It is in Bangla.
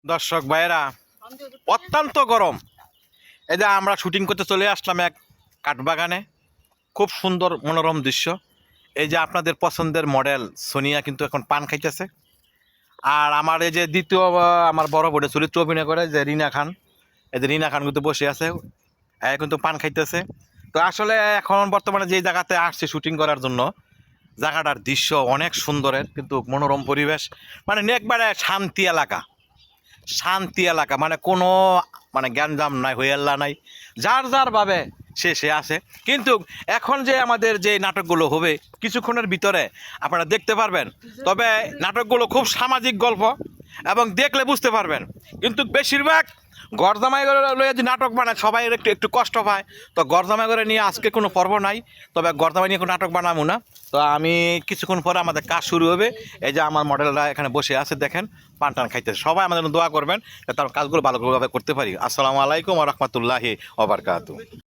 দর্শক ভাইয়েরা, অত্যন্ত গরম। এই যে আমরা শুটিং করতে চলে আসলাম এক কাঠবাগানে। খুব সুন্দর মনোরম দৃশ্য। এই যে আপনাদের পছন্দের মডেল সোনিয়া কিন্তু এখন পান খাইতেছে। আর আমার এই যে দ্বিতীয় আমার বড় বোনের চরিত্র অভিনয় করে যে রিনা খান, এই যে রিনা খান কিন্তু বসে আছে, কিন্তু পান খাইতেছে। তো আসলে এখন বর্তমানে যে জায়গাতে আসছে শুটিং করার জন্য, জায়গাটার দৃশ্য অনেক সুন্দরের, কিন্তু মনোরম পরিবেশ, মানে একবারে শান্তি এলাকা। শান্তি এলাকা মানে কোনো গ্যাঞ্জাম নাই, হইয়াল্লা নাই, যার যার ভাবে সে আসে। কিন্তু এখন যে আমাদের যে নাটকগুলো হবে কিছুক্ষণের ভিতরে আপনারা দেখতে পারবেন। তবে নাটকগুলো খুব সামাজিক গল্প এবং দেখলে বুঝতে পারবেন। কিন্তু বেশিরভাগ গরজামাই করে লইয়া যে নাটক বানায় সবাই একটু একটু কষ্ট পায়। তো গরজামাই করে নিয়ে আজকে কোনো পর্ব নাই, তবে গরজামাই নিয়ে কোনো নাটক বানাবো না। তো আমি কিছুক্ষণ পরে আমাদের কাজ শুরু হবে। এই যে আমার মডেলরা এখানে বসে আছে, দেখেন পান টান খাইতেছে। সবাই আমাদের জন্য দোয়া করবেন যাতে আমরা কাজগুলো ভালোভাবে করতে পারি। আসসালামু আলাইকুম ওয়া রাহমাতুল্লাহি ওয়া বারাকাতুহু।